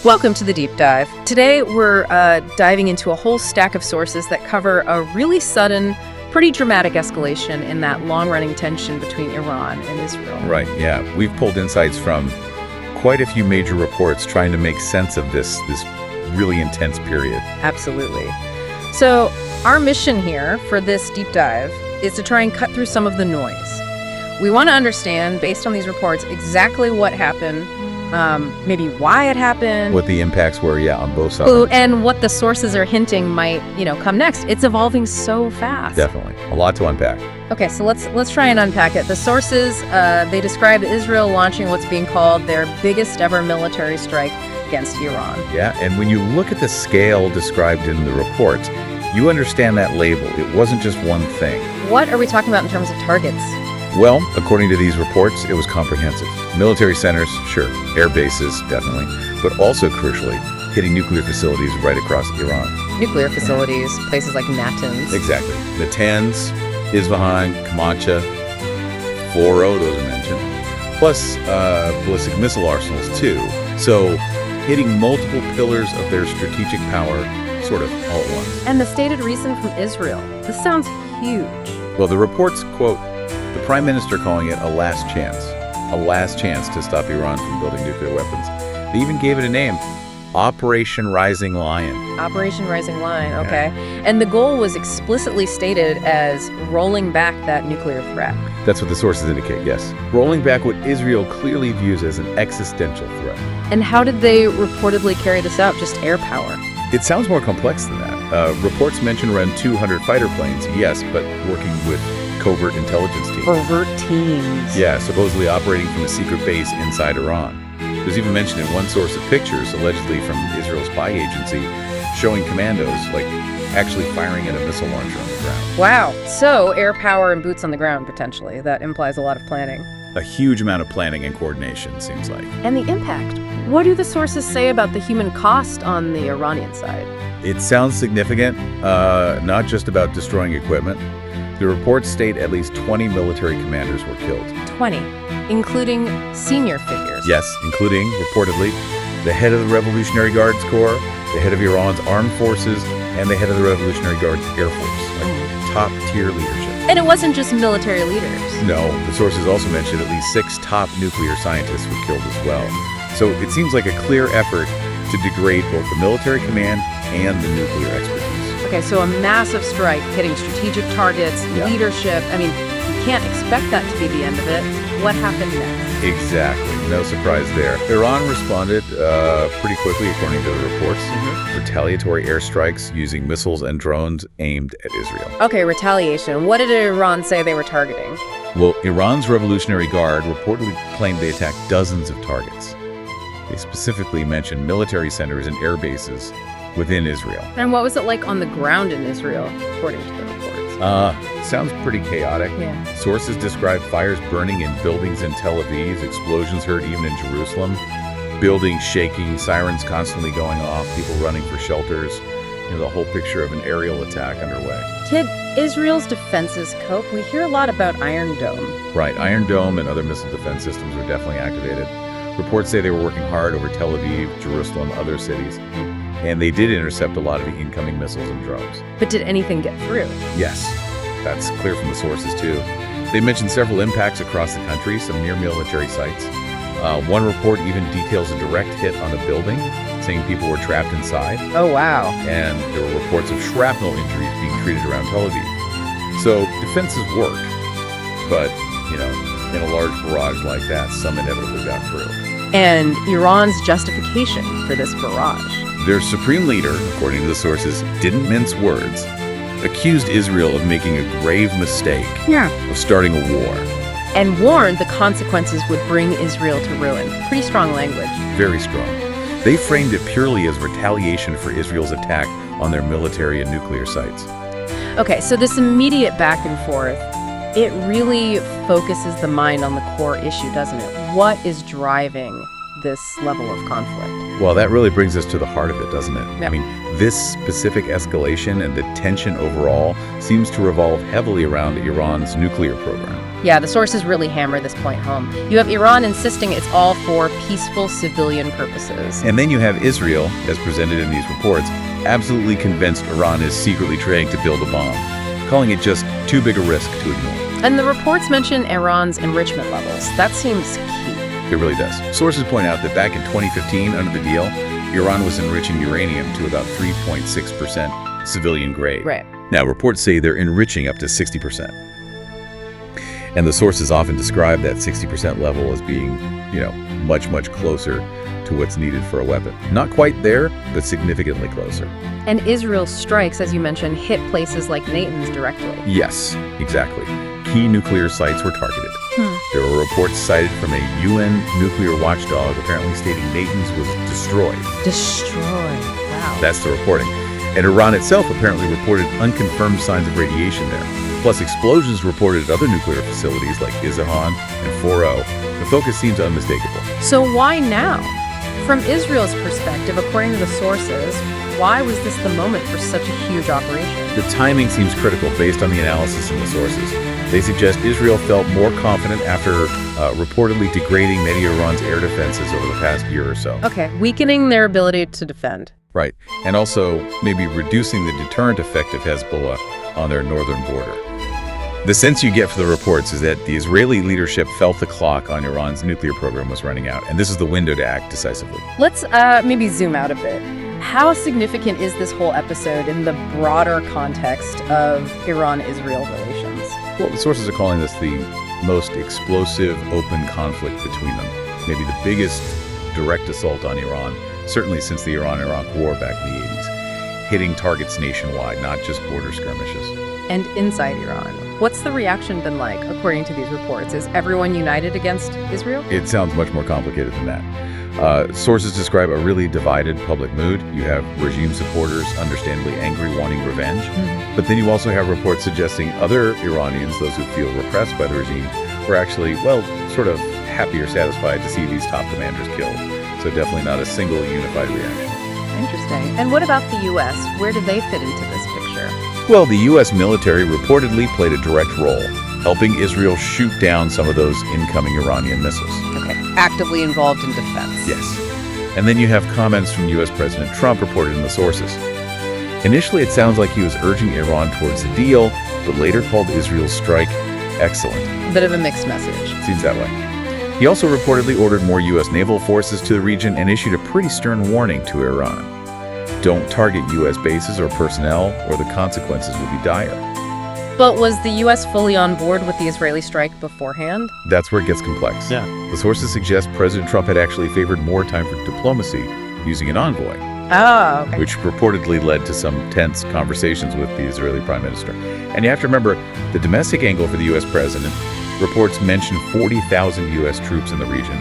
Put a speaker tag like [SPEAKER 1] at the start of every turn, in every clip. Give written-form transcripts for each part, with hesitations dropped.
[SPEAKER 1] Welcome to the Deep Dive. Today we're diving into a whole stack of sources that cover a really sudden, pretty dramatic escalation in that long-running tension between Iran and Israel.
[SPEAKER 2] Right, yeah. We've pulled insights from quite a few major reports trying to make sense of this really intense period.
[SPEAKER 1] Absolutely. So our mission here for this deep dive is to try and cut through some of the noise. We want to understand, based on these reports, exactly what happened, maybe why it happened.
[SPEAKER 2] What the impacts were, on both sides.
[SPEAKER 1] And what the sources are hinting might, come next. It's evolving so fast.
[SPEAKER 2] Definitely. A lot to unpack.
[SPEAKER 1] Okay, so let's try and unpack it. The sources, they describe Israel launching what's being called their biggest ever military strike against Iran.
[SPEAKER 2] Yeah, and when you look at the scale described in the reports, you understand that label. It wasn't just one thing.
[SPEAKER 1] What are we talking about in terms of targets?
[SPEAKER 2] Well, according to these reports, it was comprehensive. Military centers, sure. Air bases, definitely. But also, crucially, hitting nuclear facilities right across Iran.
[SPEAKER 1] Nuclear facilities, places like Natanz.
[SPEAKER 2] Exactly. Natanz, Isfahan, Kamancha, Fordo, those are mentioned. Plus, ballistic missile arsenals, too. So, hitting multiple pillars of their strategic power, sort of, all at once.
[SPEAKER 1] And the stated reason from Israel. This sounds huge.
[SPEAKER 2] Well, the reports quote the Prime Minister calling it a last chance to stop Iran from building nuclear weapons. They even gave it a name, Operation Rising Lion.
[SPEAKER 1] Operation Rising Lion, okay. Yeah. And the goal was explicitly stated as rolling back that nuclear threat.
[SPEAKER 2] That's what the sources indicate, yes. Rolling back what Israel clearly views as an existential threat.
[SPEAKER 1] And how did they reportedly carry this out? Just air power?
[SPEAKER 2] It sounds more complex than that. Reports mention around 200 fighter planes, yes, but working with covert intelligence teams.
[SPEAKER 1] Covert teams.
[SPEAKER 2] Yeah, supposedly operating from a secret base inside Iran. There's even mention in one source of pictures, allegedly from Israel's spy agency, showing commandos, actually firing at a missile launcher on the ground.
[SPEAKER 1] Wow. So, air power and boots on the ground, potentially. That implies a lot of planning.
[SPEAKER 2] A huge amount of planning and coordination, seems like.
[SPEAKER 1] And the impact. What do the sources say about the human cost on the Iranian side?
[SPEAKER 2] It sounds significant, not just about destroying equipment. The reports state at least 20 military commanders were killed.
[SPEAKER 1] 20, including senior figures.
[SPEAKER 2] Yes, including, reportedly, the head of the Revolutionary Guards Corps, the head of Iran's armed forces, and the head of the Revolutionary Guards Air Force. Top-tier leadership.
[SPEAKER 1] And it wasn't just military leaders.
[SPEAKER 2] No, the sources also mentioned at least 6 top nuclear scientists were killed as well. So it seems like a clear effort to degrade both the military command and the nuclear expertise.
[SPEAKER 1] Okay, so a massive strike hitting strategic targets, leadership. I mean, you can't expect that to be the end of it. What happened next?
[SPEAKER 2] Exactly. No surprise there. Iran responded pretty quickly, according to the reports. Retaliatory airstrikes using missiles and drones aimed at Israel.
[SPEAKER 1] Okay, retaliation. What did Iran say they were targeting?
[SPEAKER 2] Well, Iran's Revolutionary Guard reportedly claimed they attacked dozens of targets. They specifically mentioned military centers and air bases within Israel.
[SPEAKER 1] And what was it like on the ground in Israel, according to the reports?
[SPEAKER 2] Sounds pretty chaotic.
[SPEAKER 1] Yeah.
[SPEAKER 2] Sources describe fires burning in buildings in Tel Aviv, explosions heard even in Jerusalem, buildings shaking, sirens constantly going off, people running for shelters. The whole picture of an aerial attack underway.
[SPEAKER 1] Did Israel's defenses cope? We hear a lot about Iron Dome.
[SPEAKER 2] Right, Iron Dome and other missile defense systems were definitely activated. Reports say they were working hard over Tel Aviv, Jerusalem, other cities. And they did intercept a lot of the incoming missiles and drones.
[SPEAKER 1] But did anything get through?
[SPEAKER 2] Yes, that's clear from the sources too. They mentioned several impacts across the country, some near military sites. One report even details a direct hit on a building, saying people were trapped inside.
[SPEAKER 1] Oh, wow.
[SPEAKER 2] And there were reports of shrapnel injuries being treated around Tel Aviv. So defenses work, but, in a large barrage like that, some inevitably got through.
[SPEAKER 1] And Iran's justification for this barrage?
[SPEAKER 2] Their supreme leader, according to the sources, didn't mince words, accused Israel of making a grave mistake of starting a war.
[SPEAKER 1] And warned the consequences would bring Israel to ruin. Pretty strong language.
[SPEAKER 2] Very strong. They framed it purely as retaliation for Israel's attack on their military and nuclear sites.
[SPEAKER 1] Okay, so this immediate back and forth, it really focuses the mind on the core issue, doesn't it? What is driving this level of conflict?
[SPEAKER 2] Well, that really brings us to the heart of it, doesn't it?
[SPEAKER 1] Yep.
[SPEAKER 2] I mean, this specific escalation and the tension overall seems to revolve heavily around Iran's nuclear program.
[SPEAKER 1] Yeah, the sources really hammer this point home. You have Iran insisting it's all for peaceful civilian purposes.
[SPEAKER 2] And then you have Israel, as presented in these reports, absolutely convinced Iran is secretly trying to build a bomb, calling it just too big a risk to ignore.
[SPEAKER 1] And the reports mention Iran's enrichment levels. That seems key.
[SPEAKER 2] It really does. Sources point out that back in 2015, under the deal, Iran was enriching uranium to about 3.6% civilian grade.
[SPEAKER 1] Right.
[SPEAKER 2] Now, reports say they're enriching up to 60%. And the sources often describe that 60% level as being, much, much closer to what's needed for a weapon. Not quite there, but significantly closer.
[SPEAKER 1] And Israel's strikes, as you mentioned, hit places like Natanz directly.
[SPEAKER 2] Yes, exactly. Key nuclear sites were targeted. There were reports cited from a UN nuclear watchdog apparently stating Natanz was destroyed.
[SPEAKER 1] Destroyed. Wow.
[SPEAKER 2] That's the reporting. And Iran itself apparently reported unconfirmed signs of radiation there. Plus explosions reported at other nuclear facilities like Isfahan and Fordow. The focus seems unmistakable.
[SPEAKER 1] So why now? From Israel's perspective, according to the sources, why was this the moment for such a huge operation?
[SPEAKER 2] The timing seems critical based on the analysis in the sources. They suggest Israel felt more confident after reportedly degrading many of Iran's air defenses over the past year or so.
[SPEAKER 1] Okay, weakening their ability to defend.
[SPEAKER 2] Right, and also maybe reducing the deterrent effect of Hezbollah on their northern border. The sense you get from the reports is that the Israeli leadership felt the clock on Iran's nuclear program was running out, and this is the window to act decisively.
[SPEAKER 1] Let's maybe zoom out a bit. How significant is this whole episode in the broader context of Iran-Israel relations?
[SPEAKER 2] Well, the sources are calling this the most explosive open conflict between them. Maybe the biggest direct assault on Iran, certainly since the Iran-Iraq War back in the 80s, hitting targets nationwide, not just border skirmishes.
[SPEAKER 1] And inside Iran, what's the reaction been like, according to these reports? Is everyone united against Israel?
[SPEAKER 2] It sounds much more complicated than that. Sources describe a really divided public mood. You have regime supporters understandably angry, wanting revenge. But then you also have reports suggesting other Iranians, those who feel repressed by the regime, were actually, sort of happy or satisfied to see these top commanders killed. So definitely not a single unified reaction.
[SPEAKER 1] Interesting. And what about the U.S.? Where do they fit into this picture?
[SPEAKER 2] Well, the U.S. military reportedly played a direct role, helping Israel shoot down some of those incoming Iranian missiles.
[SPEAKER 1] Okay. Actively involved in defense.
[SPEAKER 2] Yes. And then you have comments from U.S. President Trump reported in the sources. Initially, it sounds like he was urging Iran towards the deal, but later called Israel's strike excellent.
[SPEAKER 1] A bit of a mixed message.
[SPEAKER 2] Seems that way. He also reportedly ordered more U.S. naval forces to the region and issued a pretty stern warning to Iran. Don't target U.S. bases or personnel, or the consequences will be dire.
[SPEAKER 1] But was the U.S. fully on board with the Israeli strike beforehand?
[SPEAKER 2] That's where it gets complex.
[SPEAKER 3] Yeah.
[SPEAKER 2] The sources suggest President Trump had actually favored more time for diplomacy using an envoy,
[SPEAKER 1] Oh, okay.
[SPEAKER 2] which reportedly led to some tense conversations with the Israeli prime minister. And you have to remember, the domestic angle for the U.S. president, reports mention 40,000 U.S. troops in the region,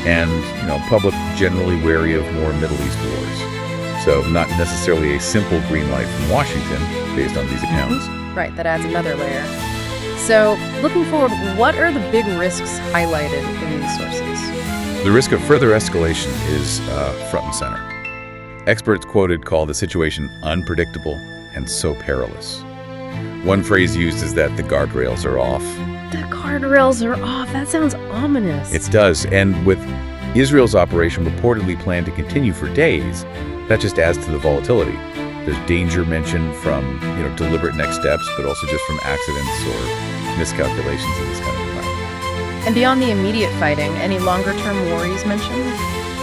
[SPEAKER 2] and public generally wary of more Middle East wars. So not necessarily a simple green light from Washington based on these accounts.
[SPEAKER 1] Right, that adds another layer. So, looking forward, what are the big risks highlighted in these sources?
[SPEAKER 2] The risk of further escalation is front and center. Experts quoted call the situation unpredictable and so perilous. One phrase used is that the guardrails are off.
[SPEAKER 1] The guardrails are off. That sounds ominous.
[SPEAKER 2] It does, and with Israel's operation reportedly planned to continue for days, that just adds to the volatility. There's danger mentioned from, deliberate next steps, but also just from accidents or miscalculations in this kind of environment.
[SPEAKER 1] And beyond the immediate fighting, any longer-term worries mentioned?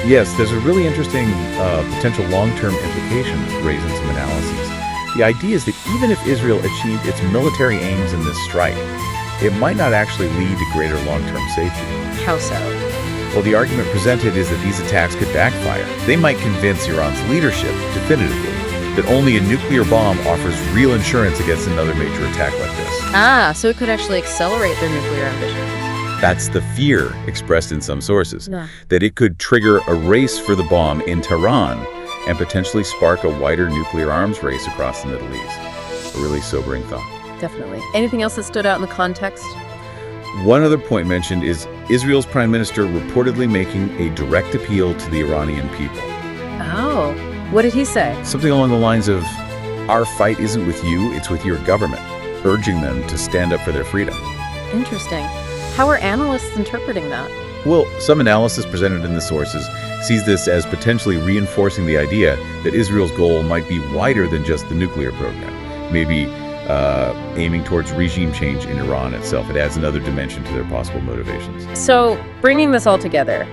[SPEAKER 2] Yes, there's a really interesting potential long-term implication raised in some analyses. The idea is that even if Israel achieved its military aims in this strike, it might not actually lead to greater long-term safety.
[SPEAKER 1] How so?
[SPEAKER 2] Well, the argument presented is that these attacks could backfire. They might convince Iran's leadership, definitively, that only a nuclear bomb offers real insurance against another major attack like this.
[SPEAKER 1] So it could actually accelerate their nuclear ambitions.
[SPEAKER 2] That's the fear expressed in some sources,
[SPEAKER 1] Yeah.
[SPEAKER 2] that it could trigger a race for the bomb in Tehran and potentially spark a wider nuclear arms race across the Middle East. A really sobering thought.
[SPEAKER 1] Definitely. Anything else that stood out in the context?
[SPEAKER 2] One other point mentioned is Israel's prime minister reportedly making a direct appeal to the Iranian people.
[SPEAKER 1] Oh, what did he say?
[SPEAKER 2] Something along the lines of, our fight isn't with you, it's with your government, urging them to stand up for their freedom.
[SPEAKER 1] Interesting. How are analysts interpreting that?
[SPEAKER 2] Well, some analysis presented in the sources sees this as potentially reinforcing the idea that Israel's goal might be wider than just the nuclear program, maybe aiming towards regime change in Iran itself. It adds another dimension to their possible motivations.
[SPEAKER 1] So, bringing this all together,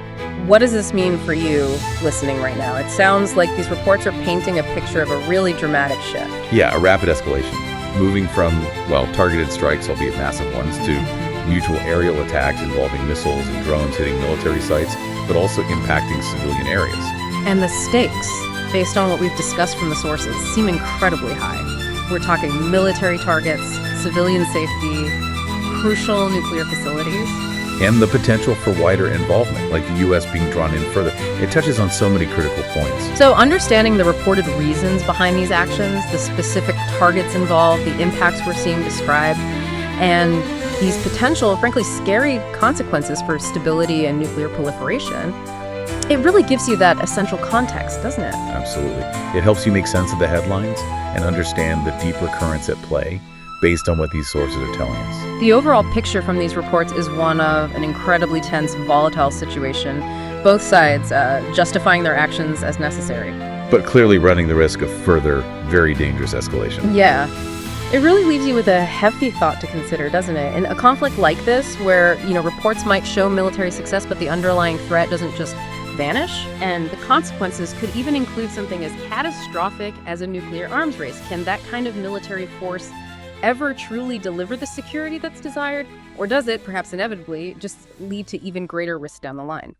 [SPEAKER 1] what does this mean for you listening right now? It sounds like these reports are painting a picture of a really dramatic shift.
[SPEAKER 2] Yeah, a rapid escalation, moving from, well, targeted strikes, albeit massive ones, to mutual aerial attacks involving missiles and drones hitting military sites, but also impacting civilian areas.
[SPEAKER 1] And the stakes, based on what we've discussed from the sources, seem incredibly high. We're talking military targets, civilian safety, crucial nuclear facilities.
[SPEAKER 2] And the potential for wider involvement, like the U.S. being drawn in further. It touches on so many critical points.
[SPEAKER 1] So understanding the reported reasons behind these actions, the specific targets involved, the impacts we're seeing described, and these potential, frankly, scary consequences for stability and nuclear proliferation, it really gives you that essential context, doesn't it?
[SPEAKER 2] Absolutely. It helps you make sense of the headlines and understand the deeper currents at play based on what these sources are telling us.
[SPEAKER 1] The overall picture from these reports is one of an incredibly tense, volatile situation, both sides justifying their actions as necessary.
[SPEAKER 2] But clearly running the risk of further, very dangerous escalation.
[SPEAKER 1] Yeah. It really leaves you with a heavy thought to consider, doesn't it? In a conflict like this, where, reports might show military success, but the underlying threat doesn't just vanish, and the consequences could even include something as catastrophic as a nuclear arms race. Can that kind of military force ever truly deliver the security that's desired? Or does it, perhaps inevitably, just lead to even greater risk down the line?